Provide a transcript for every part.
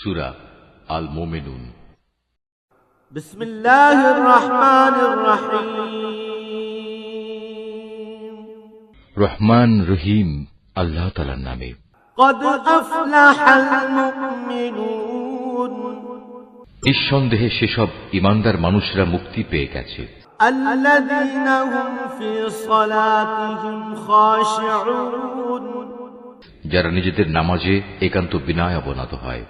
সূরা আল মুমিনুন। বিসমিল্লাহির রহমানির রহিম। রহমান রহিম আল্লাহ তাআলার নামে। قد أفلح المؤمنون নিঃসন্দেহে সেসব ঈমানদার মানুষরা মুক্তি পেয়ে গেছে, الذين هم في صلاتهم خاشعون যারা নিজেদের নামাজে একান্ত বিনয় অবনত হয়,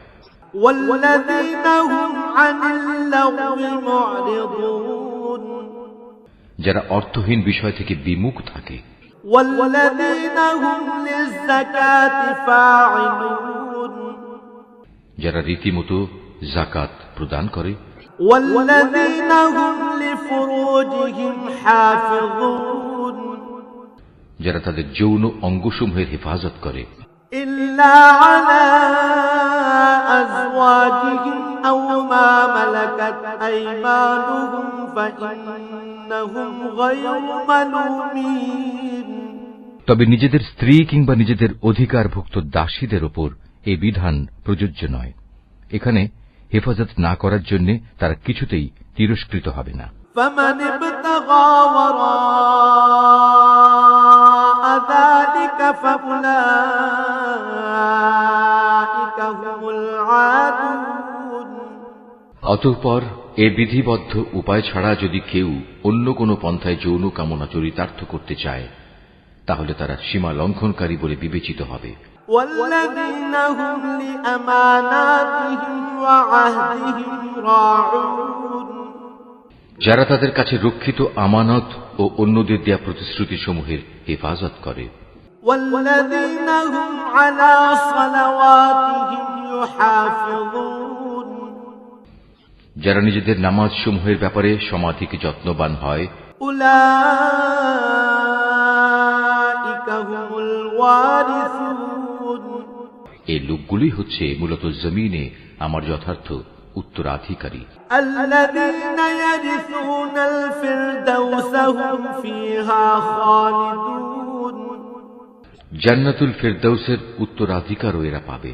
والذين هم عن اللغو معرضون যারা অর্থহীন বিষয় থেকে বিমুখ থাকে, والذين هم للزكاة فاعلون যারা রীতিমতো যাকাত প্রদান করে, والذين هم لفروجهم حافظون যারা তাদের যৌন অঙ্গসমূহের হেফাজত করে, إلا على أزواجهم أو ما ملكت أيمانهم فإنهم غير ملومين তবে নিজেদের স্ত্রী কিংবা নিজেদের অধিকারভুক্ত দাসীদের ওপর এই বিধান প্রযোজ্য নয়। এখানে হেফাজত না করার জন্য তারা কিছুতেই তিরস্কৃত হবে না। فمن ابتغى وراء ذلك فأولئك هم العادون অতঃপর এ বিধিবদ্ধ উপায় ছাড়া যদি কেউ অন্য কোনো পন্থায় যৌন কামনা চরিতার্থ করতে চায়, তাহলে তারা সীমা লঙ্ঘনকারী বলে বিবেচিত হবে। والذين هم لأماناتهم وعهدهم راعون যারা তাদের কাছে রক্ষিত আমানত ও অন্যদের দেয়া প্রতিশ্রুতি সমূহের হেফাজত করে, والذين هم على صلواتهم يحافظون যারা নিজেদের নামাজ সমূহের ব্যাপারে সমাধিক যত্নবান হয়, أولئك هم الوارثون এই লোকগুলি হচ্ছে মূলত জমিনে আমার যথার্থ উত্তরাধিকারী, الذين يرثون الفردوس هم فيها خالدون জান্নাতুল ফেরদাউসের উত্তরাধিকারও এরা পাবে,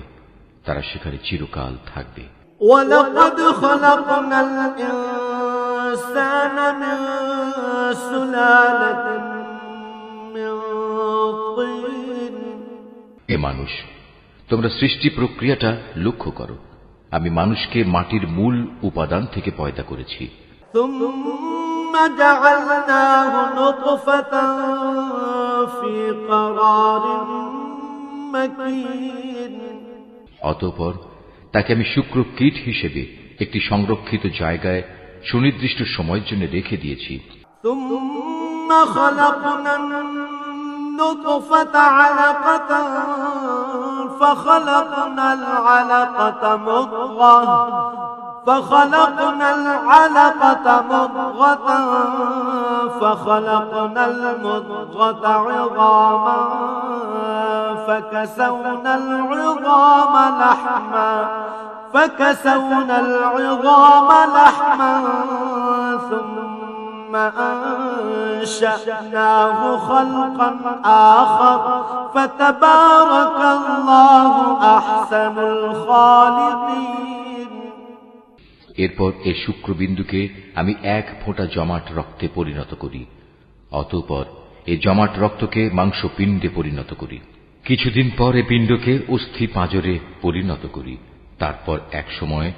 তারা সেখানে চিরকাল থাকবে। ولقد خلقنا الإنسان من سلالة من طين এ মানুষ, তোমরা সৃষ্টি প্রক্রিয়াটা লক্ষ্য করো। আমি মানুষকে মাটির মূল উপাদান থেকে পয়দা করেছি, ثم جعلناه نطفة في قرار مكين অতঃপর তাকে আমি শুক্র কীট হিসেবে একটি সংরক্ষিত জায়গায় সুনির্দিষ্ট সময়ের জন্য রেখে দিয়েছি। ثم خلقنا النطفة علقة فخلقنا العلقة مضغة فخلقنا المضغة عظاما فكسونا العظام لحما ثم أنشأناه خلقا آخر فتبارك الله أحسن الخالقين এরপর এ শুক্রবিন্দুকে আমি এক ফোঁটা জমাট রক্তে পরিণত করি, অতঃপর এ জমাট রক্তকে মাংসপিণ্ডে পরিণত করি। কিছুদিন পর এ পিণ্ডকে অস্থি পাঁজরে পরিণত করি। তারপর এক সময়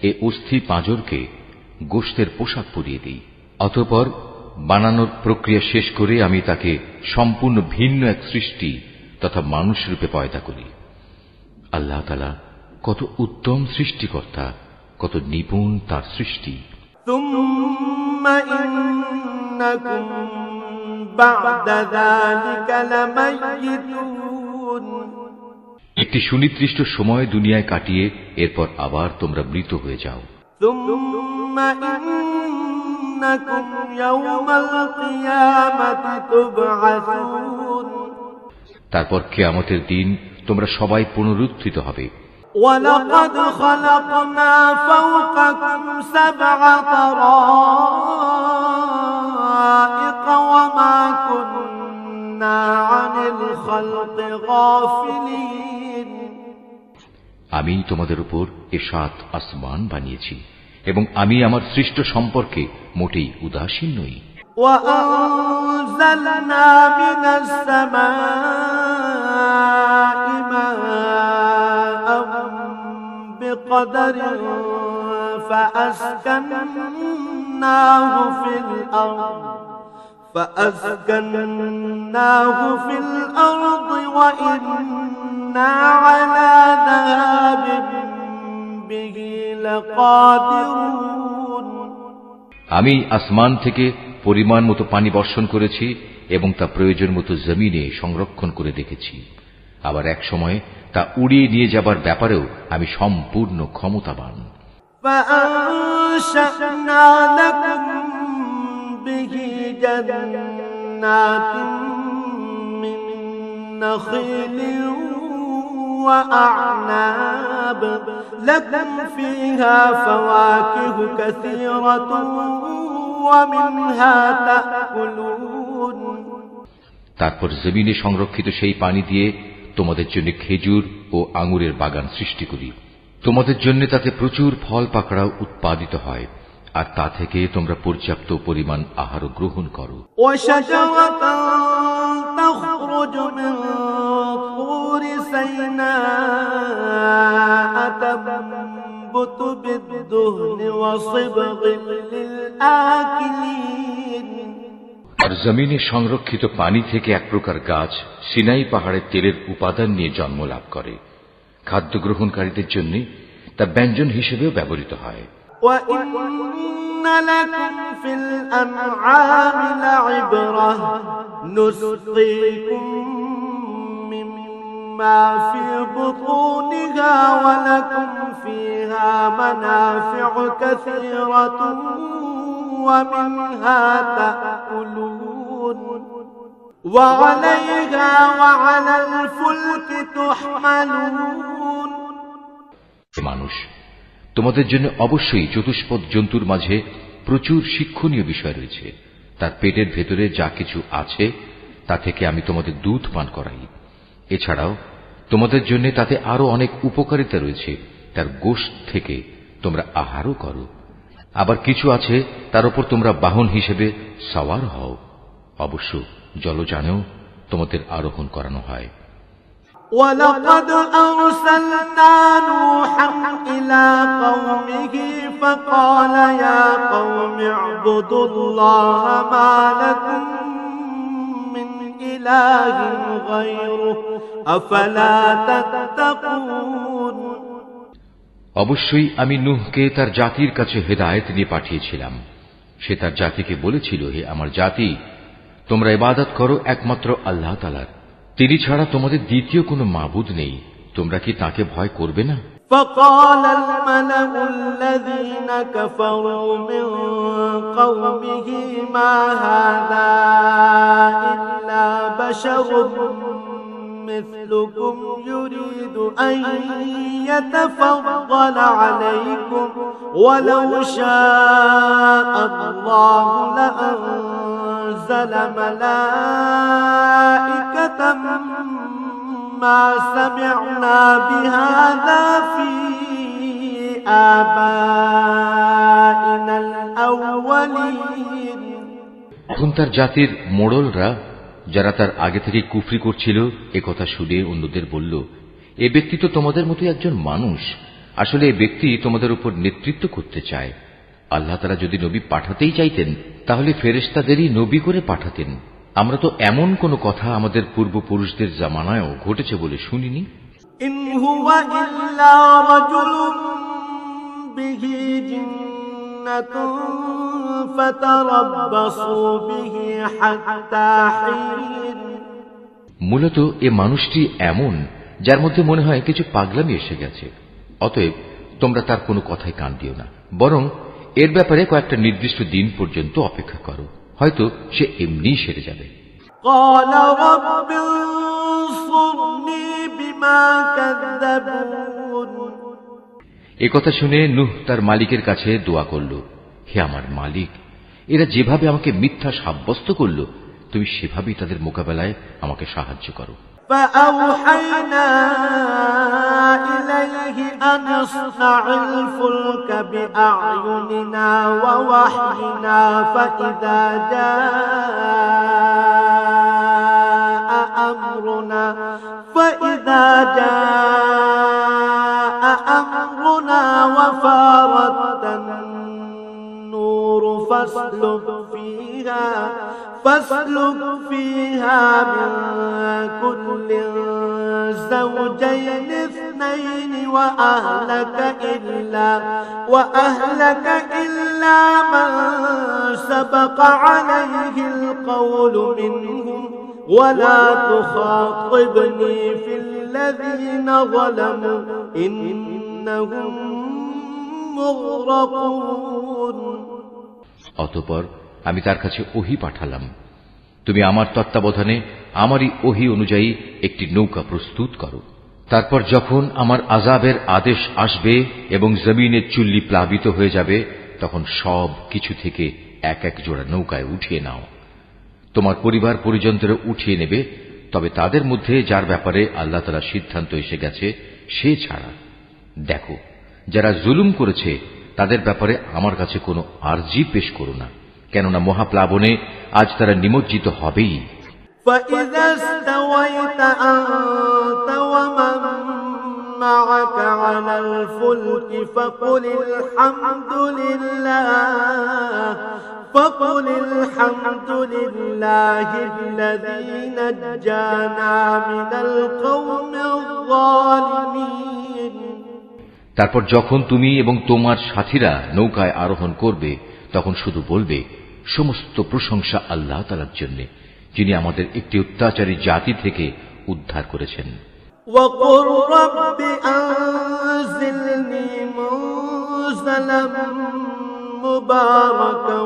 এ অস্থি পাঁজরকে গোশতের পোশাক পরিয়ে দিই। অতঃপর বানানোর প্রক্রিয়া শেষ করে আমি তাকে সম্পূর্ণ ভিন্ন এক সৃষ্টি তথা মানুষ রূপে পয়দা করি। আল্লাহ তাআলা কত উত্তম সৃষ্টিকর্তা, কত নিপুণ তার সৃষ্টি। ثم إنكم بعد ذلك لميتون একটি সুনির্দিষ্ট সময় দুনিয়ায় কাটিয়ে এরপর আবার তোমরা মৃত হয়ে যাও। ثم إنكم يوم القيامة تبعثون তারপর কিয়ামতের দিন তোমরা সবাই পুনরুত্থিত হবে। ولقد خلقنا فوقكم 7 طرائق وما كنا عن الخلق غافلين আমি তোমাদের উপর এ 7 আসমান বানিয়েছি এবং আমি আমার সৃষ্ট সম্পর্কে মোটেই উদাসীন নই। وأنزلنا من السماء ماء بقدر فأسكناه في الأرض وإنا على ذهاب به لقادرون। আমি আসমান থেকে পরিমাণ মতো পানি বর্ষণ করেছি এবং তা প্রয়োজন মতো জমিনে সংরক্ষণ করে রেখেছি। আবার এক সময় তা উড়িয়ে নিয়ে যাবার ব্যাপারেও আমি সম্পূর্ণ ক্ষমতাবান। فأنشأنا لكم به جنات من نخيل وأعناب لكم فيها فواكه كثيرة ومنها تأكلون। তারপর জমিনে সংরক্ষিত সেই পানি দিয়ে তোমাদের জন্য খেজুর ও আঙুরের বাগান সৃষ্টি করি। তোমাদের জন্য তাতে প্রচুর ফল পাকড়াও উৎপাদিত হয়, আর তা থেকে তোমরা পর্যাপ্ত পরিমাণ আহার গ্রহণ করো। وشجرة تخرج من طور سيناء تنبت بالدهن وصبغ للآكلين। আর জমিনে সংরক্ষিত পানি থেকে এক প্রকার গাছ সিনাই পাহাড়ের তেলের উপাদান নিয়ে জন্ম লাভ করে। খাদ্য গ্রহণকারীদের জন্য তা ব্যঞ্জন হিসেবেও ব্যবহৃত হয়। وَإِنَّ لَكُمْ فِي الْأَنْعَامِ لَعِبْرَةً نُسْقِيكُم مِّمَّا فِي بُطُونِهَا وَلَكُمْ فِيهَا مَنَافِعُ كَثِيرَةٌ وَمِنْهَا تَأْكُلُونَ وَعَلَيْهَا وَعَلَى الْفُلْكِ تُحْمَلُونَ। মানুষ, তোমাদের জন্য অবশ্যই চতুষ্পদ জন্তুর মাঝে প্রচুর শিক্ষণীয় বিষয় রয়েছে। তার পেটের ভেতরে যা কিছু আছে তা থেকে আমি তোমাদের দুধ পান করাই। এছাড়াও তোমাদের জন্য তাতে আরো অনেক উপকারিতা রয়েছে। তার গোশত থেকে তোমরা আহারও করো। আবার কিছু আছে তার উপর তোমরা বাহন হিসেবে সওয়ার হও। অবশ্য জলযানেও তোমাদের আরোহণ করানো হয়। وَلَقَدْ أَرْسَلْنَا نُوحًا إِلَى قَوْمِهِ فَقَالَ يَا قَوْمِ اعْبُدُوا اللَّهَ مَا لَكُم مِّنْ إِلَٰهٍ غَيْرُهُ أَفَلَا تَتَّقُونَ। অবশ্যই আমি নূহকে তার জাতির কাছে হেদায়েত নিয়ে পাঠিয়েছিলাম। সে তার জাতিকে বলেছিল, হে আমার জাতি, তোমরা ইবাদত করো একমাত্র আল্লাহ তাআলার। তিনি ছাড়া তোমাদের দ্বিতীয় কোনো মাবুদ নেই। তোমরা কি তাকে ভয় করবে না? فقال الملأ الذين كفروا من قومه ما هذا إلا بشر مثلكم يريد أن يتفضل عليكم ولو شاء الله لأنزل ملائكة ما سمعنا بهذا في آبائنا الأولين। এখন তার জাতির মোড়লরা, যারা তার আগে থেকে কুফরি করছিল, একথা শুনে অন্যদের বলল, এ ব্যক্তি তো তোমাদের মতো একজন মানুষ। আসলে এ ব্যক্তি তোমাদের উপর নেতৃত্ব করতে চায়। আল্লাহ তাআলা যদি নবী পাঠাতেই চাইতেন তাহলে ফেরেশতাদেরই নবী করে পাঠাতেন। আমরা তো এমন কোন কথা আমাদের পূর্বপুরুষদের জামানায়ও ঘটেছে বলে শুনিনি। ইন হুয়া ইল্লা রাজুলুম বিহি জিন্নাতুন ফাতারাব্বাসু বিহি হাত্তা হিন। মূলত এ মানুষটি এমন যার মধ্যে মনে হয় কিছু পাগলামি এসে গেছে। অতএব তোমরা তার কোনো কথায় কান দিও না, বরং এর ব্যাপারে কয়েকটা নির্দিষ্ট দিন পর্যন্ত অপেক্ষা করো। হয়তো সে এমনিই সেরে যাবে। একথা শুনে নূহ তার মালিকের কাছে দোয়া করল, হে আমার মালিক, এরা যেভাবে আমাকে মিথ্যা সাব্যস্ত করল, তুমি সেভাবেই তাদের মোকাবেলায় আমাকে সাহায্য করো। فأوحينا إليه أن اصنع الفلك بأعيننا ووحينا فإذا جاء أمرنا وفارت النور فاسلك فيها من كل زوجين اثنين وأهلك إلا من سبق عليه القول منهم ولا تخاطبني في الذين ظلموا إنهم مغرقون অতঃপর আমি তার কাছে ওহী পাঠালাম, তুমি আমার তত্ত্বাবধানে আমারই ওহী অনুযায়ী একটি নৌকা প্রস্তুত করো। তারপর যখন আমার আযাবের আদেশ আসবে এবং জমিনের চুল্লি প্লাবিত হয়ে যাবে, তখন সব কিছু থেকে এক এক জোড়া নৌকায় উঠিয়ে নাও। তোমার পরিবার পরিজনদেরও উঠিয়ে নেবে, তবে তাদের মধ্যে যার ব্যাপারে আল্লাহ তাআলার সিদ্ধান্ত এসে গেছে সে ছাড়া। দেখো, যারা জুলুম করেছে তাদের ব্যাপারে আমার কাছে কোনো আরজি পেশ করো না, কেননা মহাপ্লাবনে আজ তারা নিমজ্জিত হবেই। فإذا استويت أنت ومن معك على الفلك فقل الحمد لله الذي نجانا من القوم الظالمين। তারপর যখন তুমি এবং তোমার সাথীরা নৌকায় আরোহণ করবে, তখন শুধু বলবে, সমস্ত প্রশংসা আল্লাহ তাআলার জন্য, যিনি আমাদের একটি অত্যাচারী জাতি থেকে উদ্ধার করেছেন। وَقُلْ رَبِّ أَنزِلْنِي مُنزَلًا مُبَارَكًا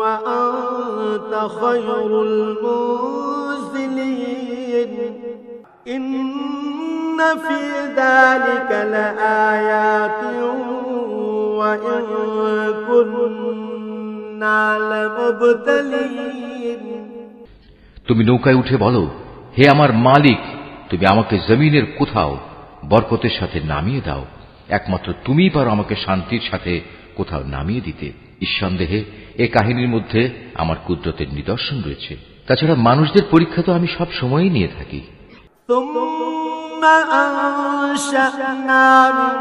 وَأَنتَ خَيْرُ الْمُنزِلِينَ إِنَّ فِي ذَلِكَ لَآيَاتٍ وَإِن كُنَّا لَمُبْتَلِينَ। তুমি নৌকায় উঠে বলো, হে আমার মালিক, তুমি আমাকে জমিনের কোথাও বরকতের সাথে নামিয়ে দাও। একমাত্র তুমিই পারো আমাকে শান্তির সাথে কোথাও নামিয়ে দিতে। নিঃসন্দেহে এ কাহিনীর মধ্যে আমার কুদরতের নিদর্শন রয়েছে। তাছাড়া মানুষদের পরীক্ষা তো আমি সব সময়ই নিয়ে থাকি। ثم أنشأنا من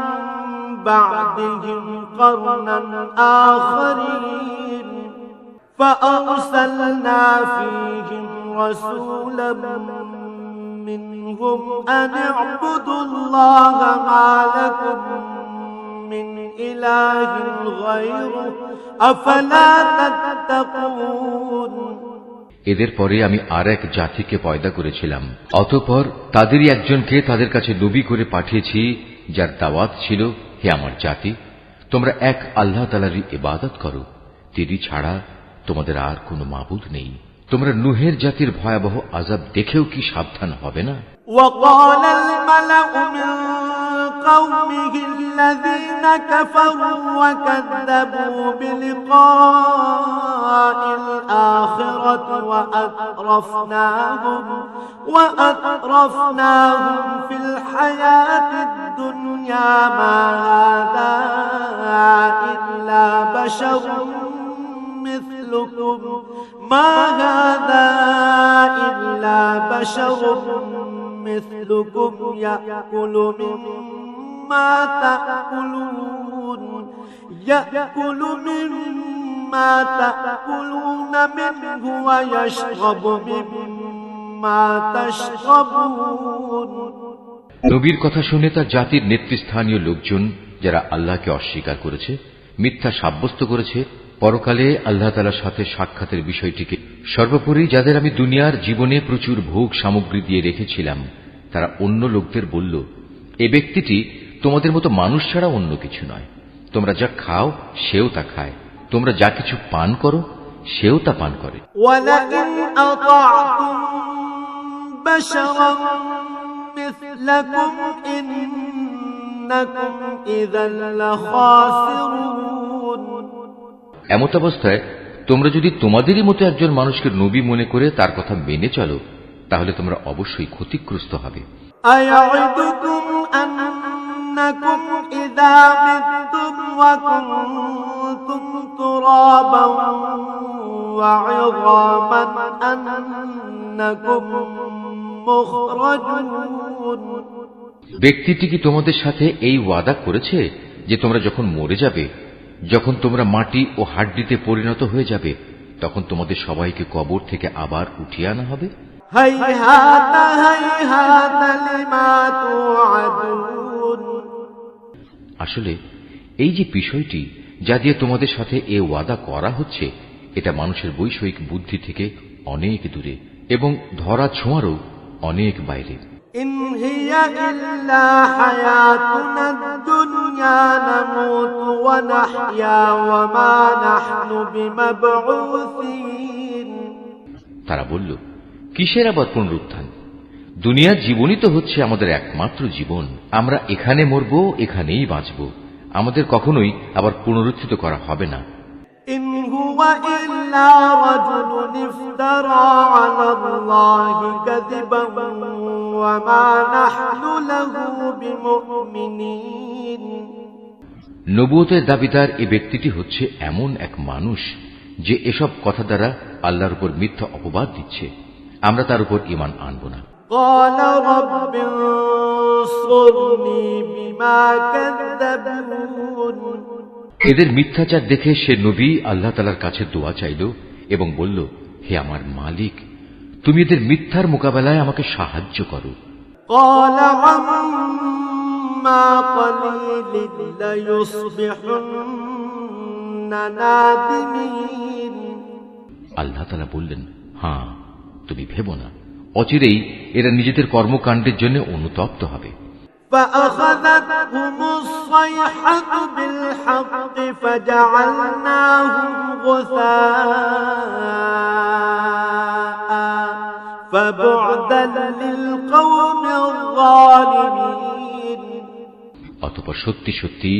بعدهم قرنا آخرين فأرسلنا فيهم رسولا منهم أن اعبدوا الله ما لكم من إله غيره أفلا تتقون। এদের পরে আমি আর এক জাতিকে পয়দা করেছিলাম, অতঃপর তাদেরই একজনকে তাদের কাছে নবী করে পাঠিয়েছি, যার দাওয়াত ছিল, হে আমার জাতি, তোমরা এক আল্লাহ তাআলারই ইবাদত করো, তিনি ছাড়া তোমাদের আর কোনো মাবুদ নেই। তোমরা নূহের জাতির ভয়াবহ আযাব দেখেও কি সাবধান হবে না? وقال الملأ من قومه الذين كفروا وكذبوا بلقاء الآخرة وأترفناهم في الحياة الدنيا ما هذا إلا بشر مثلكم يأكل مما تأكلون منه ويشرب مما تشربون। নবীর কথা শুনে তার জাতির নেতৃস্থানীয় লোকজন, যারা আল্লাহকে অস্বীকার করেছে, মিথ্যা সাব্যস্ত করেছে, পরকালে আল্লাহ তাআলার সাথে সাক্ষাতের বিষয়টিকে সর্বোপরি যাদের আমি দুনিয়ার জীবনে প্রচুর ভোগ সামগ্রী দিয়ে রেখেছিলাম, তারা অন্য লোকদের বলল, এ ব্যক্তিটি তোমাদের মতো মানুষ ছাড়া অন্য কিছু নয়। তোমরা যা খাও সেও তা খায়, তোমরা যা কিছু পান করো সেও তা পান করে। وَلَئِنْ أَطَعْتُمْ بَشَرًا مِثْلَكُمْ إِنَّكُمْ إِذًا لَخَاسِرُونَ। এমত অবস্থায় তোমরা যদি তোমাদেরই মতো একজন মানুষকে নবী মনে করে তার কথা মেনে চলো, তাহলে তোমরা অবশ্যই ক্ষতিগ্রস্ত হবে। أيعدكم أنكم إذا متم وكنتم ترابا وعظاما أنكم مخرجون। ব্যক্তিটি কি তোমাদের সাথে এই ওয়াদা করেছে যে তোমরা যখন মরে যাবে, যখন তোমরা মাটি ও হাড্ডিতে পরিণত হয়ে যাবে, তখন তোমাদের সবাইকে কবর থেকে আবার উঠিয়ে আনা হবে? هيهات هيهات لما توعدون। আসলে এই যে বিষয়টি যা দিয়ে তোমাদের সাথে এ ওয়াদা করা হচ্ছে, এটা মানুষের বৈষয়িক বুদ্ধি থেকে অনেক দূরে এবং ধরা ছোঁয়ারও অনেক বাইরে। إن هي إلا حياتنا الدنيا نموت ونحيا وما نحن بمبعوثين। তারা বলল, কিসের আবার পুনরুত্থান? দুনিয়ার জীবনই তো হচ্ছে আমাদের একমাত্র জীবন। আমরা এখানে মরব, এখানেই বাঁচব, আমাদের কখনোই আবার পুনরুত্থিত করা হবে না। إن هو إلا رجل افترى على الله كذبا وما نحن له بمؤمنين। নবুয়তের দাবিদার এ ব্যক্তিটি হচ্ছে এমন এক মানুষ যে এসব কথা দ্বারা আল্লাহর উপর মিথ্যা অপবাদ দিচ্ছে। আমরা তার উপর ঈমান আনব না। قال رب انصرني بما كذبون। এদের মিথ্যাচার দেখে সে নবী আল্লাহ তাআলার কাছে দোয়া চাইল এবং বলল, হে আমার মালিক, তুমি এদের মিথ্যার মোকাবেলায় আমাকে সাহায্য করো। قال عما قليل ليصبحن نادمين। আল্লাহ তাআলা বললেন, হ্যাঁ, তুমি ভেবো না, অচিরেই এরা নিজেদের কর্মকাণ্ডের জন্য অনুতপ্ত হবে। فأخذتهم الصيحة بالحق فجعلناهم غثاء فبعدا للقوم الظالمين। অতঃপর সত্যি সত্যি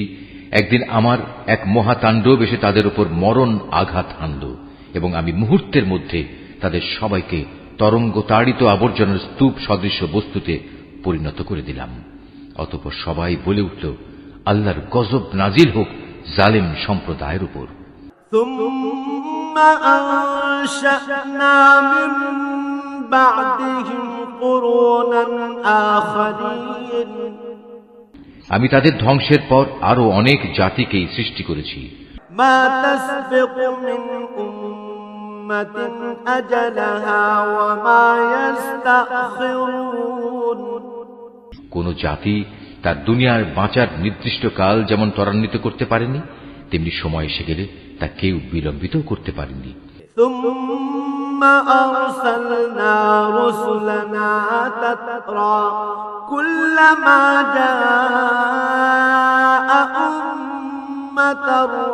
একদিন আমার এক মহাতাণ্ডব এসে তাদের উপর মরণ আঘাত হানল এবং আমি মুহূর্তের মধ্যে তাদের সবাইকে তরঙ্গ তাড়িত আবর্জনার স্তূপ সদৃশ বস্তুতে পরিণত করে দিলাম। অতঃপর সবাই বলে উঠল, আল্লাহর গজব নাজিল হোক জালেম সম্প্রদায়ের উপর। ثم أنشأنا من بعدهم قرونا آخرين। আমি তাদের ধ্বংসের পর আরো অনেক জাতিকেই সৃষ্টি করেছি। ما تسبق من أمة أجلها وما يستأخرون। কোন জাতি তার দুনিয়ার বাঁচার নির্দিষ্ট কাল যেমন ত্বরান্বিত করতে পারেনি, তেমনি সময় এসে গেলে তা কেউ বিলম্বিত করতে পারেনি। ثم أرسلنا رسلنا تترى كلما جاء أمة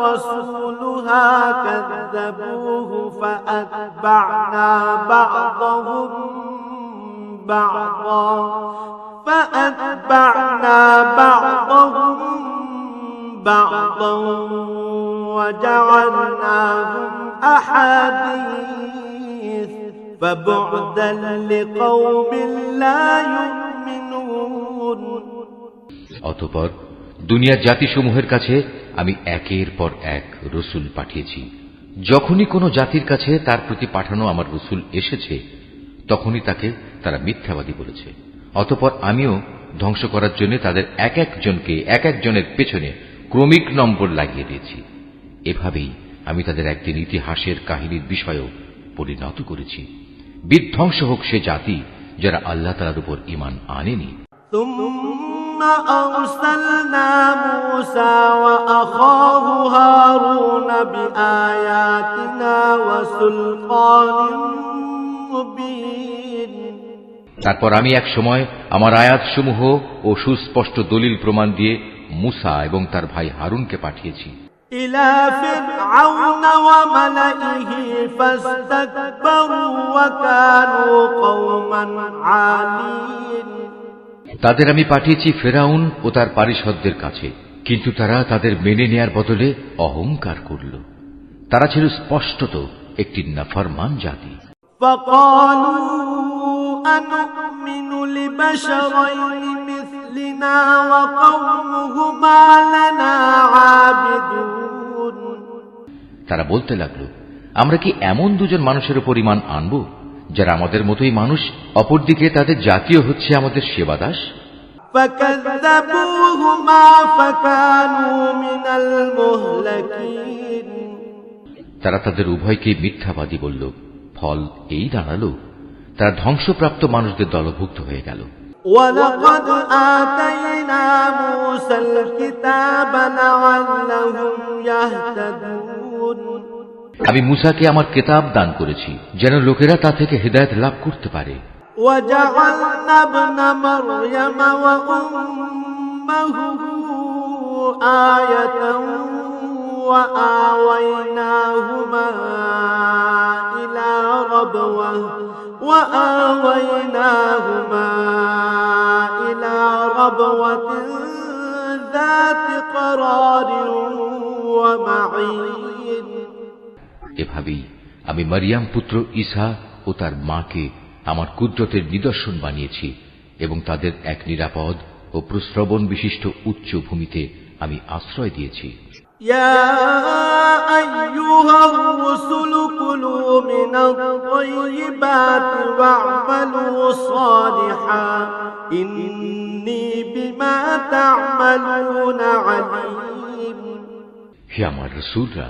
رسولها كذبوه فأتبعنا بعضهم بعضا وجعلناهم أحاديث فبعدا لقوم لا يؤمنون। অতঃপর দুনিয়ার জাতিসমূহের কাছে আমি একের পর এক রসুল পাঠিয়েছি। যখনই কোনো জাতির কাছে তার প্রতি পাঠানো আমার রসুল এসেছে, তখনই তাকে তারা মিথ্যাবাদী বলেছে। অতঃপর আমিও ধ্বংস করার জন্য তাদের এক একজনকে এক একজনের পেছনে ক্রমিক নম্বর লাগিয়ে দিয়েছি। এভাবেই আমি তাদের একদিন ইতিহাসের কাহিনীর বিষয়ও পরিণত করেছি। বিধ্বংস হোক সে জাতি যারা আল্লাহ তাআলার উপর ঈমান আনেনি। ثم أرسلنا موسى وأخاه هارون بآياتنا وسلطان مبين। তারপর আমি এক সময় আমার আয়াতসমূহ ও সুস্পষ্ট দলিল প্রমাণ দিয়ে মুসা এবং তার ভাই হারুনকে পাঠিয়েছি। إلى فرعون وملئه فاستكبروا وكانوا قوما عالين। তাদের আমি পাঠিয়েছি ফেরাউন ও তার পারিষদদের কাছে, কিন্তু তারা তাদের মেনে নেয়ার বদলে অহংকার করল। তারা ছিল স্পষ্টত একটি নাফরমান জাতি। فقالوا أنؤمن لبشرين مثلنا وقومهما لنا عابدون তারা বলতে লাগলো, আমরা কি এমন দুজন মানুষের উপর ঈমান আনব যারা আমাদের মতোই মানুষ, অপরদিকে তাদের জাতীয় হচ্ছে আমাদের সেবাদাস? فكذبوهما فكانوا من المهلكين তারা তাদের উভয়কে মিথ্যাবাদী বলল, ফল এই দাঁড়ালো তারা ধ্বংসপ্রাপ্ত মানুষদের দলভুক্ত হয়ে গেল। ولقد آتينا موسى الكتاب لعلهم يهتدون আমি মুসাকে আমার কিতাব দান করেছি যেন লোকেরা তা থেকে হিদায়াত লাভ করতে পারে। وجعلنا ابن مريم وأمه آية وآويناهما إلى ربوة ذات قرار ومعين এভাবেই আমি মারিয়াম পুত্র ঈসা ও তার মাকে আমার কুদরতের নিদর্শন বানিয়েছি এবং তাদের এক নিরাপদ ও প্রশ্রবণ বিশিষ্ট উচ্চ ভূমিতে আমি আশ্রয় দিয়েছি। يا أيها الرسل كلوا من الطيبات واعملوا صالحا إني بما تعملون عليم হে আমার রাসূলরা,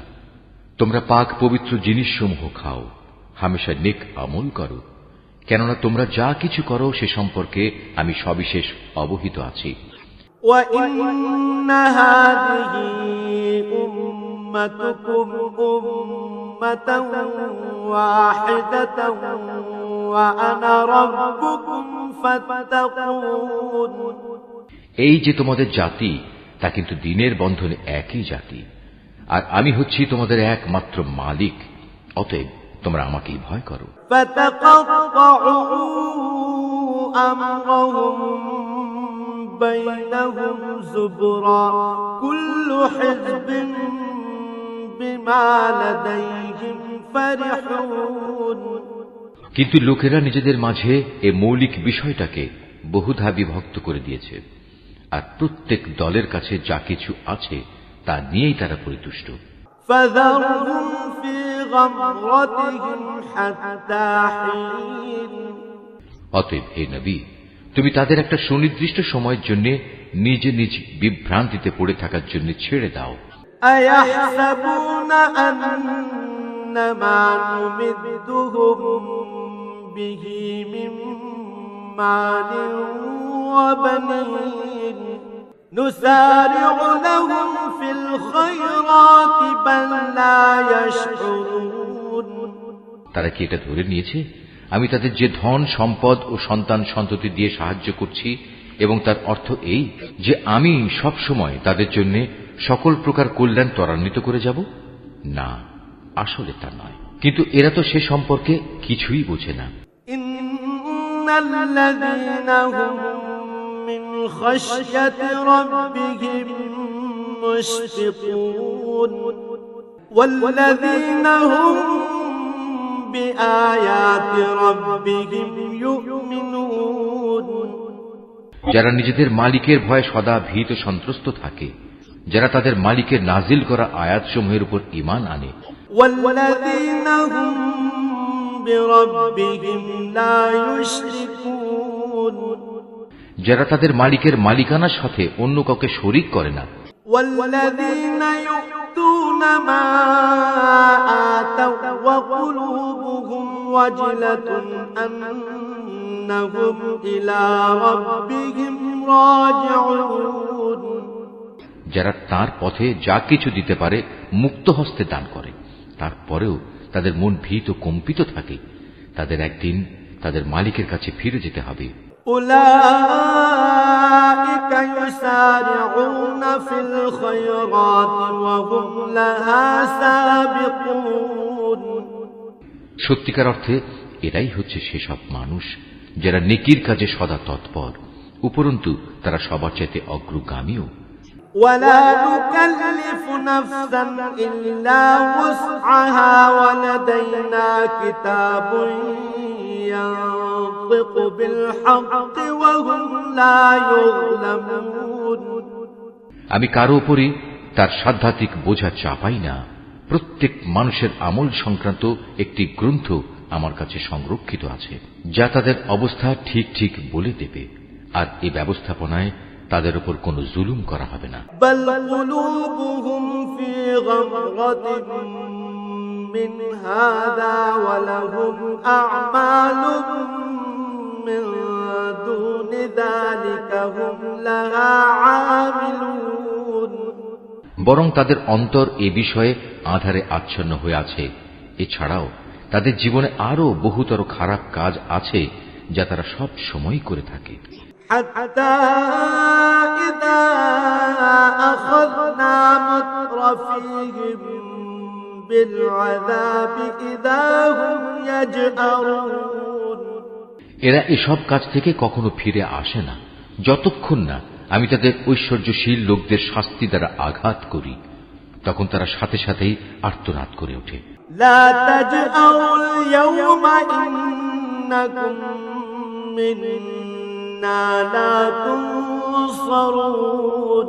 তোমরা পাক পবিত্র জিনিসসমূহ খাও, হামেশা নেক আমল করো, কেননা তোমরা যা কিছু করো সে সম্পর্কে আমি সবিশেষ অবহিত আছি। وَإِنَّ هَٰذِهِ أُمَّتُكُمْ أُمَّةً وَاحِدَةً وَأَنَا رَبُّكُمْ فَاتَّقُونِ এই যে তোমাদের জাতি, তা কিন্তু দ্বীনের বন্ধনে একই জাতি, আর আমি হচ্ছি তোমাদের একমাত্র মালিক, অতএব তোমরা আমাকেই ভয় করো। فَتَقَطَّعُوا أَمْرَهُم بَيْنَهُمْ زُبُرًا كُلُّ حِزْبٍ بِمَا لَدَيْهِمْ فَرِحُونَ কিন্তু লোকেরা নিজেদের মাঝে এ মৌলিক বিষয়টাকে বহুধা বিভক্ত করে দিয়েছে, আর প্রত্যেক দলের কাছে যা কিছু আছে তা নিয়েই তারা পরিতুষ্ট। فَذَرْهُمْ فِي غَمْرَتِهِمْ حَتَّى حِينٍ অতএব হে নবী, তুমি তাদের একটা সুনির্দিষ্ট সময়ের জন্য নিজ নিজ বিভ্রান্তিতে পড়ে থাকার জন্য ছেড়ে দাও। أَيَحْسَبُونَ أَنَّمَا نُمِدُّهُم بِهِ مِن مَّالٍ وَبَنِينَ نُسَارِعُ لَهُمْ فِي الْخَيْرَاتِ بَل لَّا يَشْعُرُونَ তারা কি এটা ধরে নিয়েছে আমি তাদের যে ধন সম্পদ ও সন্তান সন্ততি দিয়ে সাহায্য করছি এবং তার অর্থ এই যে আমি সব সময় তাদের জন্য সকল প্রকার কল্যাণ ত্বরান্বিত করে যাব? না, আসলে তা নয়। কিন্তু এরা তো সে সম্পর্কে কিছুই বোঝে না। ইন্নাল্লাযীনা হুম মিন খাশইয়াতি রাব্বিহিম মুশফিকুন ওয়াল্লাযীনা হুম বিআয়াতি রাব্বিহিম ইউমিনুন যারা নিজেদের মালিকের ভয়ে সদা ভীত সন্ত্রস্ত থাকে, যারা তাদের মালিকের নাজিল করা আয়াতসমূহের উপর ঈমান আনে। ওয়াল্লাযীনা হুম বিরাব্বিহিম লা ইউশরিকুন যারা তাদের মালিকের মালিকানার সাথে অন্য কাউকে শরীক করে না। ওয়াল্লাযীনা ইউতুনা মা আতাও ওয়া কুলুবুহুম ওয়াজিলাতুন আন্নাহুম ইলা রাব্বিহিম রাজিউন যারা তার পথে যা কিছু দিতে পারে মুক্ত হস্তে দান করে, তারপরেও তাদের মন ভীত ও কম্পিত থাকে, তাদের একদিন তাদের মালিকের কাছে ফিরে যেতে হবে। উলাইকা ইউসারিউনা ফিল খায়রাতি ওয়া হুম লাহা সাবিকুন সত্যিকার অর্থে এরাই হচ্ছে সেসব মানুষ যারা নেকির কাজে সদা তৎপর, উপরন্তু তারা সবার চাইতে অগ্রগামীও। ولا نكلف نفسا إلا وسعها ولدينا كتاب ينطق بالحق وهم لا يظلمون আমি কারো উপরই তার সাধ্যাত্মিক বোঝা চাপাই না। প্রত্যেক মানুষের আমল সংক্রান্ত একটি গ্রন্থ আমার কাছে সংরক্ষিত আছে, যা তাদের অবস্থা ঠিক ঠিক বলে দেবে, আর এই ব্যবস্থাপনায় তাদের উপর কোনো জুলুম করা হবে না। بل قلوبهم في غمرة من هذا ولهم أعمال من دون ذلك هم لها عاملون বরং তাদের অন্তর এ বিষয়ে আঁধারে আচ্ছন্ন হয়ে আছে। এছাড়াও তাদের জীবনে আরো বহুতর খারাপ কাজ আছে যা তারা সব সময় করে থাকে। حتى إذا أخذنا مترفيهم بالعذاب إذا هم يجأرون এরা এসব কাজ থেকে কখনো ফিরে আসে না যতক্ষণ না আমি তাদের ঐশ্বর্যশীল লোকদের শাস্তি দ্বারা আঘাত করি, তখন তারা সাথে সাথেই আর্তনাদ করে ওঠে। لا تجأروا اليوم إنكم منا لا تنصرون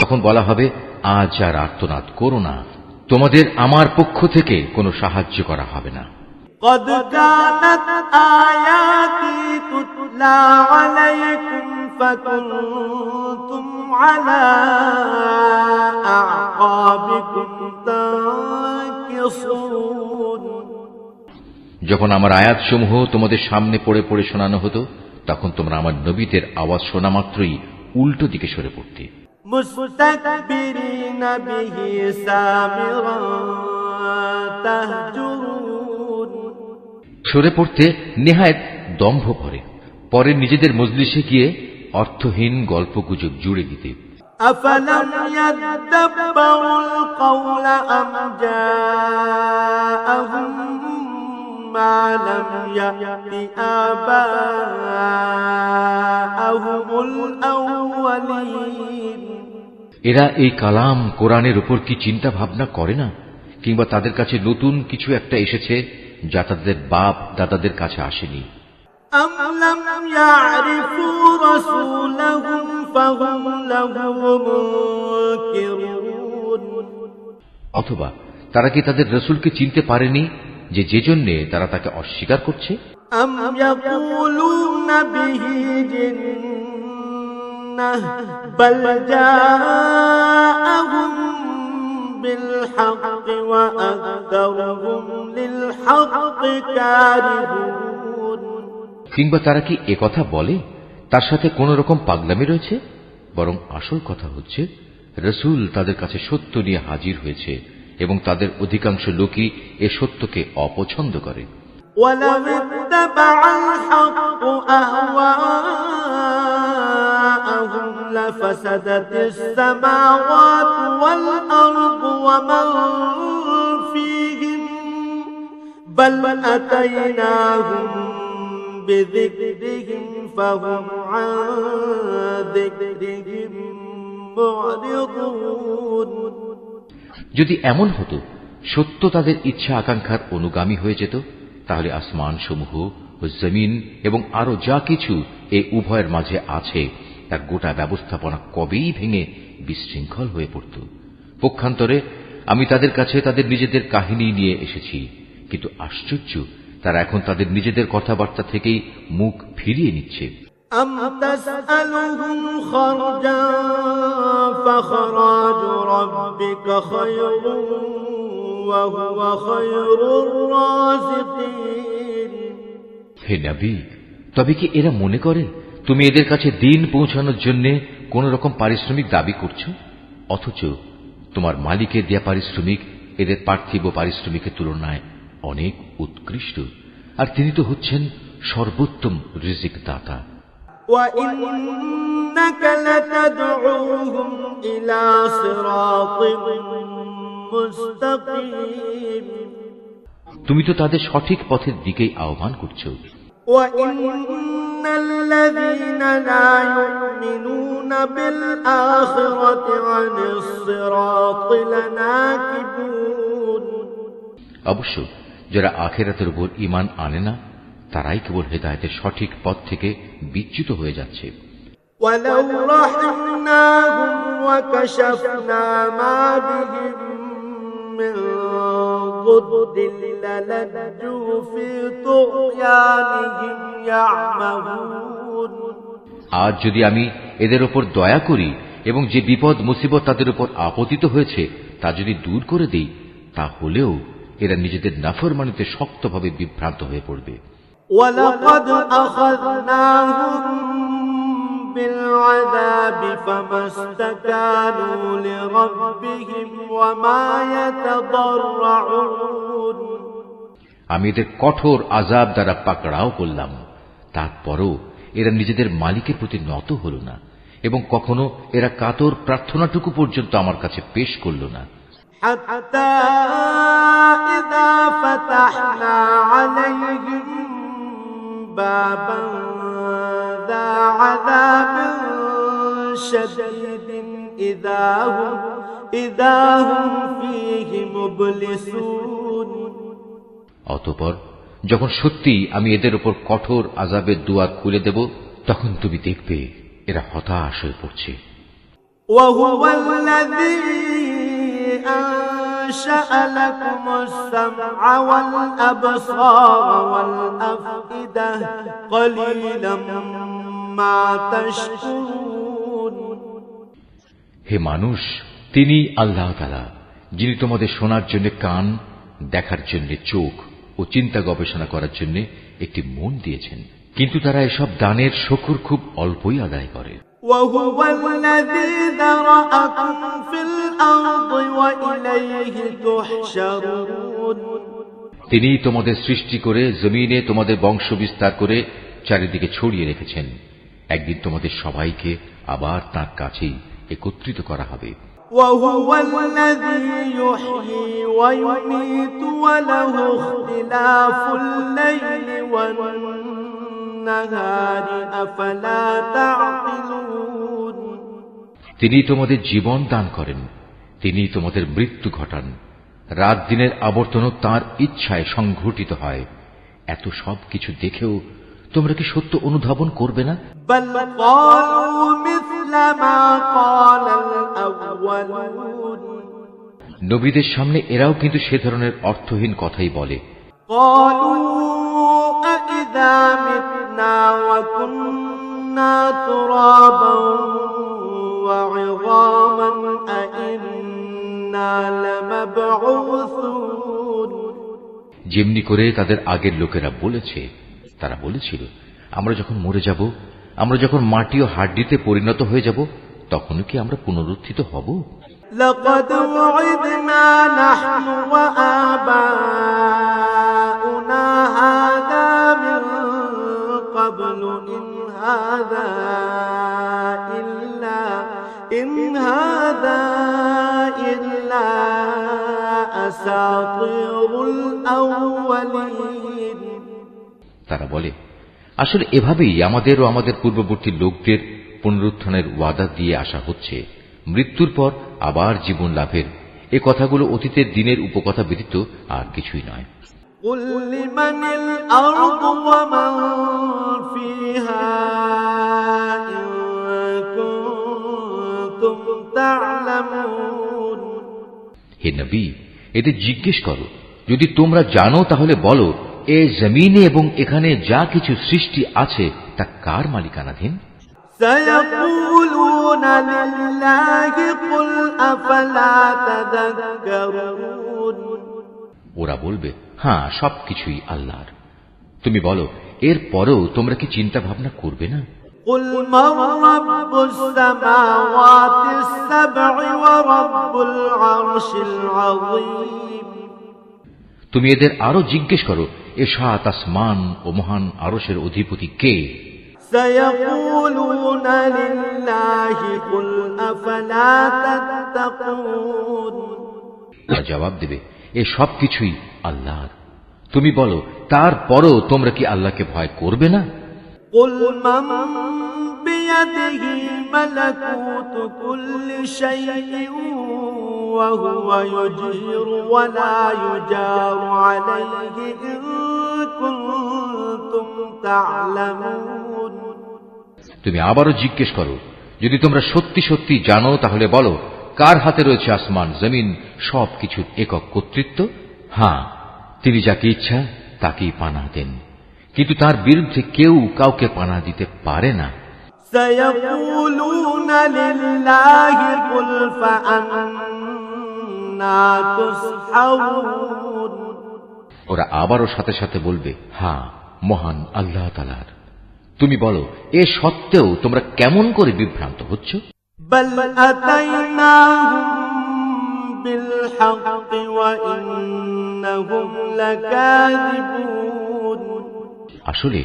তখন বলা হবে, আজ আর আর্তনাদ করো না, তোমাদের আমার পক্ষ থেকে কোনো সাহায্য করা হবে না। قد كانت آياتي تتلى عليكم فكنتم على أعقابكم تنكصون যখন আমার আয়াতসমূহ তোমাদের সামনে পড়ে পড়ে শোনানো হতো, তখন তোমরা আমার নবীদের আওয়াজ শোনা মাত্রই উল্টো দিকে সরে পড়তে। মুস্তাকবিরিন বিহি সামিরা তাহজুরুন সরে পড়তে নেহায়েত দম্ভ ভরে, পরে নিজেদের মজলিসে গিয়ে অর্থহীন গল্পগুজব জুড়ে দিতে। আফালাম ইয়াদাব্বারুল কওলা আম জাআহুম মা লাম ইয়াতি আবাআহুমুল আউওয়ালিন এরা এই কালাম কোরআনের উপর কি চিন্তা ভাবনা করে না, কিংবা তাদের কাছে নতুন কিছু একটা এসেছে যা তাদের বাপ দাদাদের কাছে আসেনি? أم لم يعرفوا رسولهم فهم له منكرون অথবা তারা কি তাদের রসুলকে চিনতে পারেনি যে জন্যে তারা তাকে অস্বীকার করছে? أم يقولون به جنة بل جاءهم بالحق وأكثرهم للحق كارهون কিংবা তারা কি একথা বলে তার সাথে কোন রকম পাগলামি রয়েছে? বরং আসল কথা হচ্ছে, রসুল তাদের কাছে সত্য নিয়ে হাজির হয়েছে এবং তাদের অধিকাংশ লোকই এ সত্যকে অপছন্দ করে। ولو اتبع الحق أهواءهم لفسدت السماوات والأرض ومن فيهم بل أتيناهم بذكرهم فهم عن ذكرهم معرضون যদি এমন হতো সত্য তাদের ইচ্ছা আকাঙ্ক্ষার অনুগামী হয়ে যেত, তাহলে আসমান সমূহ ও জমিন এবং আরো যা কিছু এই উভয়ের মাঝে আছে তার গোটা ব্যবস্থাপনা কবেই ভেঙে বিশৃঙ্খল হয়ে পড়ত। পক্ষান্তরে আমি তাদের কাছে তাদের নিজেদের কাহিনী নিয়ে এসেছি, কিন্তু আশ্চর্য, তারা এখন তাদের নিজেদের কথাবার্তা থেকেই মুখ ফিরিয়ে নিচ্ছে। أم تسألهم خرجا فخراج ربك خير وهو خير الرازقين হে নবী, তবে কি এরা মনে করে তুমি এদের কাছে দিন পৌঁছানোর জন্য কোন রকম পারিশ্রমিক দাবি করছো, অথচ তোমার মালিকের দেয়া পারিশ্রমিক এদের পার্থিব পারিশ্রমিকের তুলনায় অনেক উৎকৃষ্ট, আর তিনি তো হচ্ছেন সর্বোত্তম রিজিক দাতা। وَإِنَّكَ لَتَدْعُوهُمْ إِلَى صِرَاطٍ مُسْتَقِيمٍ তুমি তো তাদের সঠিক পথের দিকেই আহ্বান করছো। وَإِنَّ الَّذِينَ لَا يُؤْمِنُونَ بِالْآخِرَةِ عَنِ الصِّرَاطِ لَنَاكِبُونَ অবশ্য যারা আখিরাতের উপর ঈমান আনে না তারাই কেবল হেদায়েতের সঠিক পথ থেকে বিচ্যুত হয়ে যাচ্ছে। وَلَوْ رَحِمْنَاهُمْ وَكَشَفْنَا مَا بِهِمْ مِنْ ضُرٍّ لَلَجُّوا فِي طُغْيَانِهِمْ يَعْمَهُونَ। আজ যদি আমি এদের উপর দয়া করি এবং যে বিপদ মুসিবত তাদের উপর আপতিত হয়েছে তা যদি দূর করে দেই, তাহলেও এরা নিজেদের নাফরমানিতে শক্তভাবে বিভ্রান্ত হয়ে পড়বে। وَلَقَدْ أَخَذْنَاهُمْ بِالْعَذَابِ فَمَا اسْتَكَانُوا لِرَبِّهِمْ وَمَا يَتَضَرَّعُونَ। আমি এদের কঠোর আযাব দ্বারা পাকড়াও করলাম, তারপরও এরা নিজেদের মালিকের প্রতি নত হল না এবং কখনো এরা কাতর প্রার্থনাটুকু পর্যন্ত আমার কাছে পেশ করল না। حتى إذا فتحنا عليهم بابا ذا عذاب شديد إذا هم فيه مبلسون। অতঃপর যখন সত্যি আমি এদের উপর কঠোর আযাবের দুয়ার খুলে দেব, তখন তুমি দেখবে এরা হতাশ হয়ে পড়ছে। وهو الذي أنشأ لكم السمع والأبصار والأفئدة قليلا ما تشكرون। হে মানুষ, তিনি আল্লাহ তাআলা, যিনি তোমাদের শোনার জন্য কান, দেখার জন্য চোখ ও চিন্তা গবেষণা করার জন্য একটি মন দিয়েছেন, কিন্তু তারা এসব দানের শুকর খুব অল্পই আদায় করে। وهو الذي ذرأكم في الأرض وإليه تحشرون। তিনি তোমাদের সৃষ্টি করে জমিনে তোমাদের বংশ বিস্তার করে চারিদিকে ছড়িয়ে রেখেছেন। একদিন তোমাদের সবাইকে আবার তাঁর কাছেই একত্রিত করা হবে। وهو الذي يحيي ويميت وله اختلاف الليل والنهار أفلا تعقلون। তিনি তোমাদের জীবন দান করেন, তিনি তোমাদের মৃত্যু ঘটান, রাত দিনের আবর্তনও তাঁর ইচ্ছায় সংঘটিত হয়। এত সব কিছু দেখেও তোমরা কি সত্য অনুধাবন করবে না? بل قالوا مثل ما قال الأولون। নবীদের সামনে এরাও কিন্তু সে ধরনের অর্থহীন কথাই বলে। قالوا أإذا متنا وكنا ترابا وعظاما أإنا لمبعوثون। যেমনি করে তাদের আগের লোকেরা বলেছে, তারা বলেছিল, আমরা যখন মরে যাব, আমরা যখন মাটি ও হাড্ডিতে পরিণত হয়ে যাব, তখনও কি আমরা পুনরুত্থিত হব? لقد وعدنا نحن وآباؤنا هذا من قبل إن هذا إلا أساطير الأولين। তারা বলে, আসলে এভাবেই আমাদের ও আমাদের পূর্ববর্তী লোকদের পুনরুত্থানের ওয়াদা দিয়ে আসা হচ্ছে, মৃত্যুর পর আবার জীবন লাভের। এ কথাগুলো অতীতের দিনের উপকথা ব্যতীত আর কিছুই নয়। قل لمن الأرض ومن فيها إن كنتم تعلمون। হে নবী, এদের জিজ্ঞেস করো, যদি তোমরা জানো তাহলে বলো, এ জমিনে এবং এখানে যা কিছু সৃষ্টি আছে তা কার মালিকানাধীন? سيقولون لله قل أفلا تذكرون। ওরা বলবে, হ্যাঁ, সবকিছুই আল্লাহর। তুমি বলো, এর পরেও তোমরা কি চিন্তা ভাবনা করবে না? قل من رب السماوات السبع ورب العرش العظيم। তুমি এদের আরো জিজ্ঞেস করো, এ সাত আসমান ও মহান আরশের অধিপতি কে? سيقولون لله قل أفلا تتقون। তারা জবাব দেবে, এ সবকিছুই আল্লাহর। তুমি বলো, তারপরও তোমরা কি আল্লাহকে ভয় করবে না? قل من بيده ملكوت كل شيء وهو يجير ولا يجار عليه إن كنتم تعلمون তুমি আবারও জিজ্ঞেস করো, যদি তোমরা সত্যি সত্যি জানো তাহলে বলো, কার হাতে রয়েছে আসমান জমিন সবকিছুর একক কর্তৃত্ব? হ্যাঁ, তিনি যাকে ইচ্ছা তাকেই পানাহ দেন, কিন্তু তার বিরুদ্ধে কেউ কাউকে পানাহ দিতে পারে না। سيقولون لله قل فأنا تسحرون ওরা আবারও সাথে সাথে বলবে, হ্যাঁ, মহান আল্লাহ তাআলার। তুমি বলো, এ সত্ত্বেও তোমরা কেমন করে বিভ্রান্ত হচ্ছ? بل أتيناهم بالحق وإنهم لكاذبون আসলে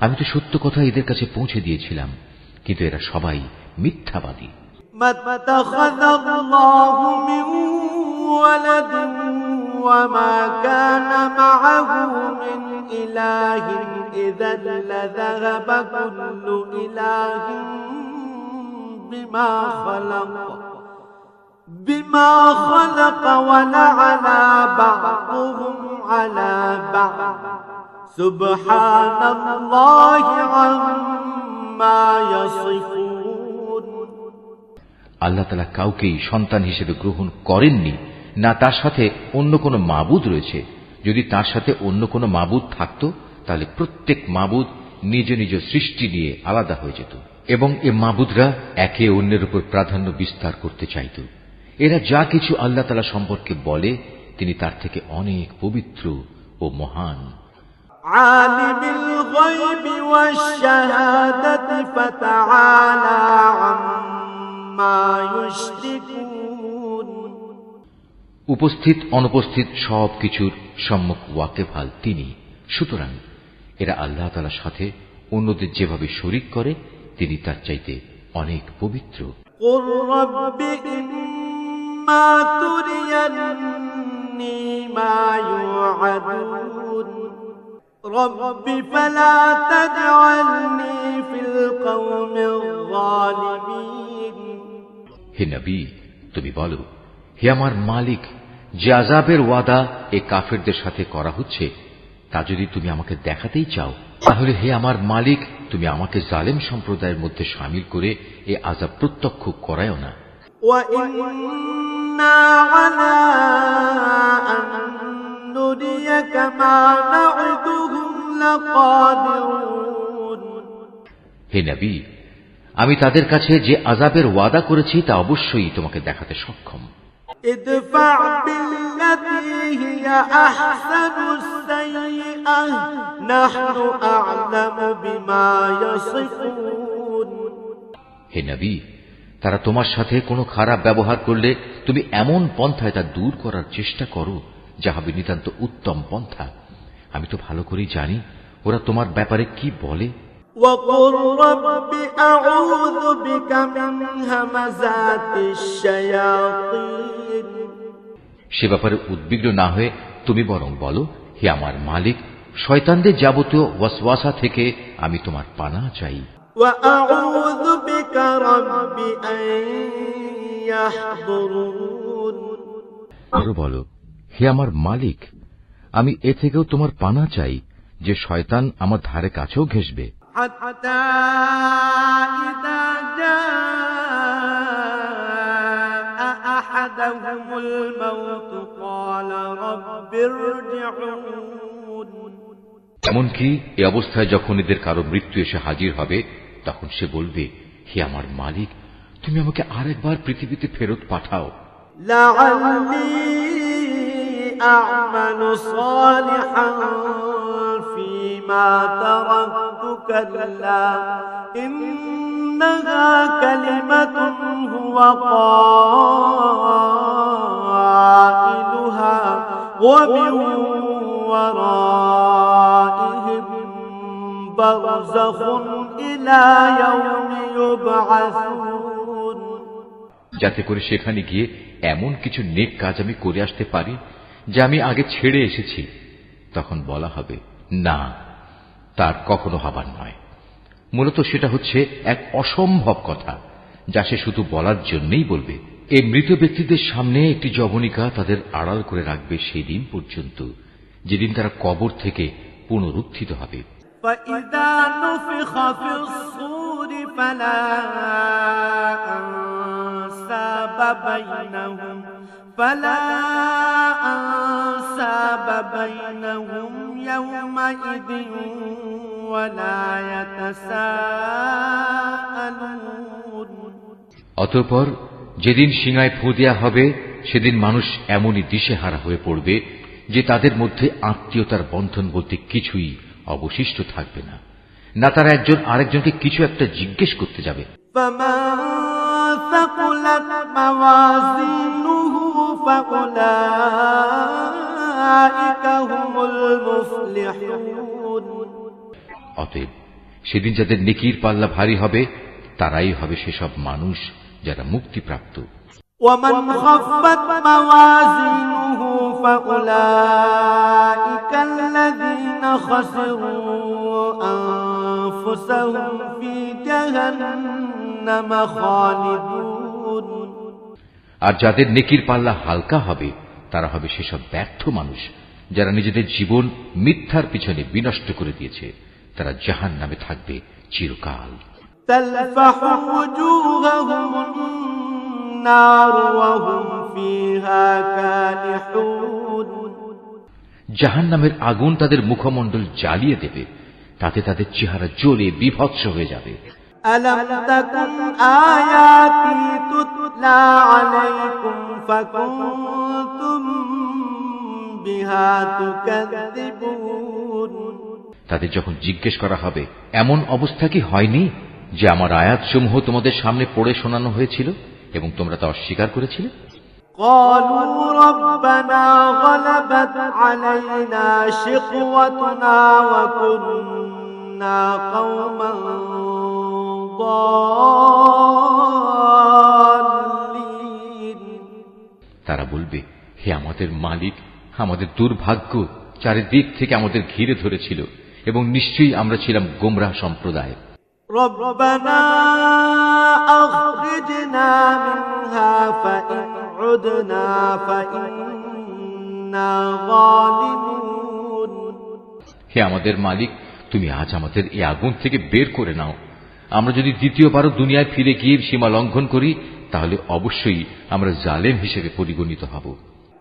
আমি তো সত্য কথা এদের কাছে পৌঁছে দিয়েছিলাম, কিন্তু এরা সবাই মিথ্যাবাদী। ما اتخذ الله من ولد وما كان معه من إله إذا لذهب كل إله بما خلق ولعلى بعضهم على بعض سبحان الله عما يصفون আল্লাহ তাআলা কাউকেই সন্তান হিসেবে গ্রহণ করেননি, না তার সাথে অন্য কোনো মাবুদ রয়েছে। যদি তার সাথে অন্য কোনো মাবুদ থাকত তাহলে প্রত্যেক মাবুদ নিজ নিজ সৃষ্টি নিয়ে আলাদা হয়ে যেত, এবং এ মাবুদরা একে অন্যের উপর প্রাধান্য বিস্তার করতে চাইত। এরা যা কিছু আল্লাহ তাআলা সম্পর্কে বলে তিনি তার থেকে অনেক পবিত্র ও মহান। আলিমুল গায়বি ওয়াশ শাহাদাতি ফাতাআলা আম্মা ইউশরিকুন। উপস্থিত অনুপস্থিত সব কিছুর সম্মুখ ওয়াকিফাল তিনি। সুতরাং এরা আল্লাহ তাআলার সাথে অন্যদের যেভাবে শরীক করে তিনি তার চাইতে অনেক পবিত্র। কুর রাব্বি ইম্মা তুরিয়ান্নি মা ইউআদুন রাব্বি ফালা তাজআলনি ফিল কওমিল যালিমিন। হে নবী, তুমি বলো, হে আমার মালিক, যে আযাবের ওয়াদা এ কাফেরদের সাথে করা হচ্ছে তা যদি তুমি আমাকে দেখাতেই চাও, তাহলে হে আমার মালিক, তুমি আমাকে জালেম সম্প্রদায়ের মধ্যে শামিল করে এ আযাব প্রত্যক্ষ করায়ও না। ওয়া ইন্না আলা আন নুরিয়াকা মা না'উদুহুম লাকাদিরুন। হে নবী, আমি তাদের কাছে যে আযাবের ওয়াদা করেছি তা অবশ্যই তোমাকে দেখাতে সক্ষম। ইদফা বিল্লাতী হিয়া আহসানুস সাইয়্যাহ নাহনু আ'লামু বিমা ইয়াসিফুন। হে নবী, তারা তোমার সাথে কোনো খারাপ ব্যবহার করলে তুমি এমন পন্থায় তা দূর করার চেষ্টা করো যা হবে নিতান্ত উত্তম পন্থা। আমি তো ভালো করেই জানি ওরা তোমার ব্যাপারে কি বলে। وَقُلْ رَبِّ أَعُوذُ بِكَ مِنْ هَمَزَاتِ الشَّيَاطِينِ। সে ব্যাপারে উদ্বিগ্ন না হয়ে তুমি বরং বলো, হে আমার মালিক, শয়তানদের যাবতীয় ওয়াসওয়াসা থেকে আমি তোমার পানাহ চাই। وَأَعُوذُ بِكَ رَبِّ أَنْ يَحْضُرُونِ। আরো বলো, হে আমার মালিক, আমি এ থেকেও তোমার পানাহ চাই যে শয়তান আমার ধারে কাছেও ঘেঁষবে। حتى إذا جاء أحدهم الموت قال رب ارجعون। এমনকি এই অবস্থায় যখন এদের কারো মৃত্যু এসে হাজির হবে তখন সে বলবে, হে আমার মালিক, তুমি আমাকে আরেকবার পৃথিবীতে ফেরত পাঠাও। لعلي أعمل صالحا فيما تركت كلا إنها كلمة هو قائلها ومن ورائهم برزخ إلى يوم يبعثون। যাতে করে সেখানে গিয়ে এমন কিছু নেক কাজ আমি করে আসতে পারি যা আমি আগে ছেড়ে এসেছি। তখন বলা হবে, না, তার কখনো হবার নয়। মূলত সেটা হচ্ছে এক অসম্ভব কথা যা সে শুধু বলার জন্যই বলবে, এই মৃত ব্যক্তিদের সামনে একটি যবনিকা তাদের আড়াল করে রাখবে সেই দিন পর্যন্ত যেদিন তারা কবর থেকে পুনরুত্থিত হবে। فإذا نفخ في الصور فلا أنساب بينهم يومئذ ولا يتساءلون। অতঃপর যেদিন সিঙায় ফু দেয়া হবে সেদিন মানুষ এমনই দিশেহারা হয়ে পড়বে যে তাদের মধ্যে আত্মীয়তার বন্ধন বলতে কিছুই অবশিষ্ট থাকবে না, না তারা একজন আরেকজনকে কিছু একটা জিজ্ঞেস করতে যাবে। অতএব সেদিন যাদের নেকির পাল্লা ভারী হবে তারাই হবে সেসব মানুষ যারা মুক্তিপ্রাপ্ত। ومن خفت موازينه فأولئك الذين خسروا أنفسهم في جهنم خالدون। আর যাদের নেকির পাল্লা হালকা হবে তারা হবে সেসব ব্যর্থ মানুষ যারা নিজেদের জীবন মিথ্যার পিছনে বিনষ্ট করে দিয়েছে, তারা জাহান্নামে থাকবে চিরকাল। تلفح وجوههم النار وهم فيها كالحون। জাহান্নামের আগুন তাদের মুখমণ্ডল জ্বালিয়ে দেবে, তাতে তাদের চেহারা জ্বলে বিভৎস হয়ে যাবে। ألم تكن آياتي تتلى عليكم فكنتم بها تكذبون। তাদের যখন জিজ্ঞেস করা হবে এমন অবস্থা কি হয়নি যে আমার আয়াতসমূহ তোমাদের সামনে পড়ে শোনানো হয়েছিল এবং তোমরা তা অস্বীকার করেছিলে? قالوا ربنا غلبت علينا شقوتنا وكنا قوما ضالين। তারা বলবে, হে আমাদের মালিক, আমাদের দুর্ভাগ্য চারিদিক থেকে আমাদের ঘিরে ধরেছিল এবং নিশ্চয়ই আমরা ছিলাম গোমরাহ সম্প্রদায়। ربنا أخرجنا منها فإن عدنا فإنا ظالمون। হে আমাদের মালিক, তুমি আজ আমাদের এই আগুন থেকে বের করে নাও। আমরা যদি দ্বিতীয়বারও দুনিয়ায় ফিরে গিয়ে সীমা লঙ্ঘন করি তাহলে অবশ্যই আমরা জালেম হিসেবে পরিগণিত হব।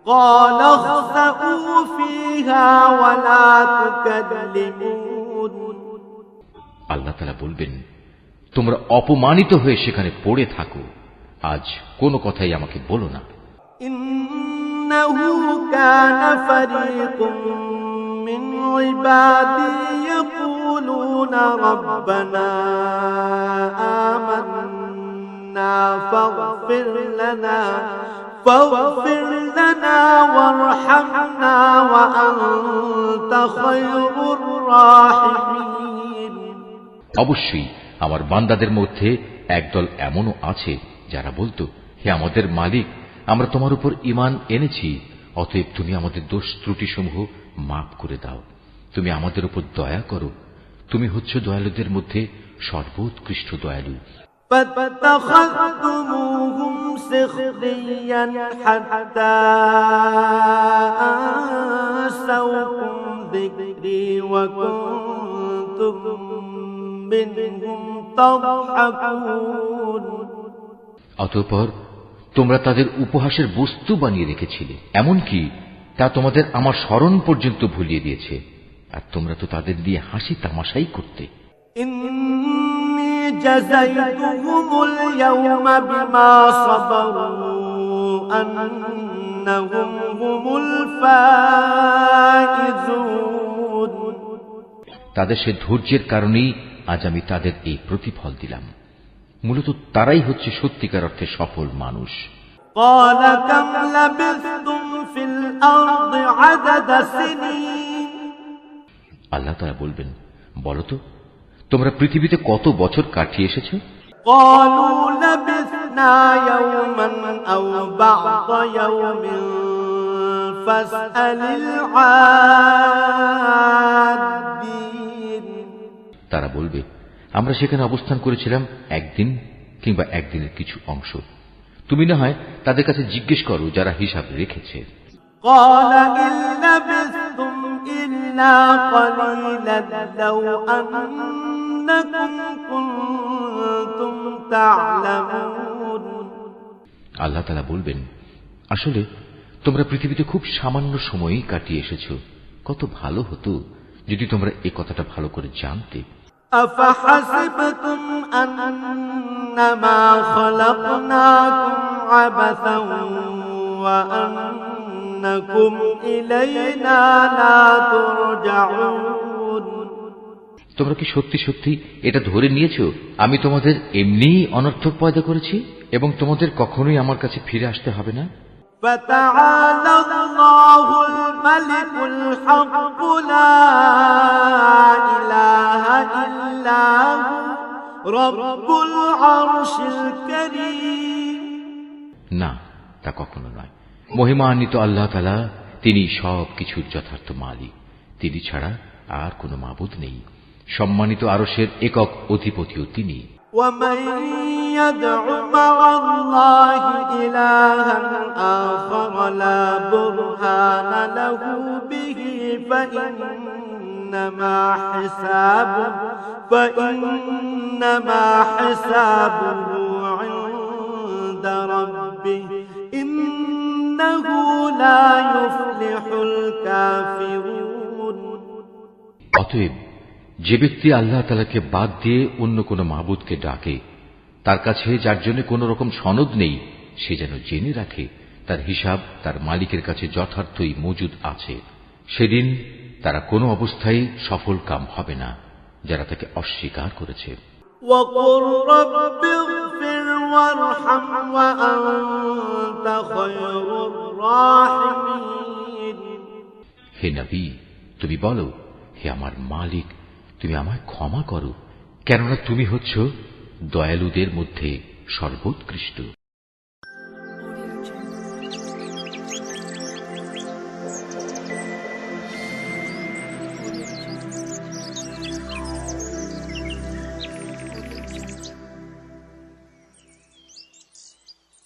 قال اخسئوا فيها ولا تكلمون। আল্লাহ তাআলা বলবেন, তোমরা অপমানিত হয়ে সেখানে পড়ে থাকো, আজ কোনো কথাই আমাকে বলো না। إنه كان فريق من عبادي يقولون ربنا آمنا فاغفر لنا وارحمنا وأنت خير الراحمين। অবশ্যই আমার বান্দাদের মধ্যে একদল এমনও আছে যারা বলতো, হে আমাদের মালিক, আমরা তোমার উপর ঈমান এনেছি, অতএব তুমি আমাদের দোষ ত্রুটিসমূহ মাফ করে দাও, তুমি আমাদের উপর দয়া করো, তুমি হচ্ছ দয়ালুদের মধ্যে সর্বোৎকৃষ্ট দয়ালু। فاتخذتموهم سخريا حتى أنسوكم ذكري وكنتم منهم تضحكون। অতঃপর তোমরা তাদের উপহাসের বস্তু বানিয়ে রেখেছিলে, এমনকি তা তোমাদের আমার স্মরণ পর্যন্ত ভুলিয়ে দিয়েছে, আর তোমরা তো তাদের দিয়ে হাসি তামাশাই করতে। إني جزيتهم اليوم بما صبروا أنهم هم الفائزون। তাদের সে ধৈর্যের কারণেই আজ আমি তাদের এই প্রতিফল দিলাম। মূলত তারাই হচ্ছে সত্যিকার অর্থে সফল মানুষ। قال كم لبثتم في الأرض عدد سنين। আল্লাহ তাআলা বলবেন, বলো তো তোমরা পৃথিবীতে কত বছর কাটিয়ে এসেছো? قالوا لبثنا يوما أو بعض يوم فاسأل العادين। তারা বলবে, আমরা সেখানে অবস্থান করেছিলাম একদিন কিংবা একদিনের কিছু অংশ, তুমি না হয় তাদের কাছে জিজ্ঞেস করো যারা হিসাব রেখেছে। قال إن لبثتم إلا قليلا لو أنكم كنتم تعلمون আল্লাহ তাআলা বলবেন, আসলে তোমরা পৃথিবীতে খুব সামান্য সময়ই কাটিয়ে এসেছো। কত ভালো হতো যদি তোমরা এই কথাটা ভালো করে জানতে। أفحسبتم أنما خلقناكم عبثا وأنكم إلينا لا ترجعون তোমরা কি সত্যি সত্যি এটা ধরে নিয়েছো আমি তোমাদের এমনিই অনর্থক পয়দা করেছি এবং তোমাদের কখনোই আমার কাছে ফিরে আসতে হবে না? فتعالى الله الملك الحق لا إله إلا هو رب العرش الكريم না, তা কখনো নয়। মহিমান্বিত আল্লাহ তাআলা, তিনি সব কিছুর যথার্থ মালিক। তিনি ছাড়া আর কোনো মাবুদ নেই। সম্মানিত আরশের একক অধিপতিও তিনি। ومن يدع مع الله إلها آخر لا برهان له به فإنما حسابه عند ربه إنه لا يفلح الكافرون অতএব যে ব্যক্তি আল্লাহ তাআলাকে বাদ দিয়ে অন্য কোন মাবুদকে ডাকে, তার কাছে যার জন্য কোন রকম সনদ নেই, সে যেন জেনে রাখে তার হিসাব তার মালিকের কাছে যথার্থই মজুদ আছে। সেদিন তারা কোনো অবস্থায় সফল কাম হবে না যারা তাকে অস্বীকার করেছে। وقل رب اغفر وارحم وأنت خير الراحمين হে নবী, তুমি বলো, হে আমার মালিক, তুমি আমায় ক্ষমা করো, কেননা তুমি হচ্ছ দয়ালুদের মধ্যে সর্বোৎকৃষ্ট।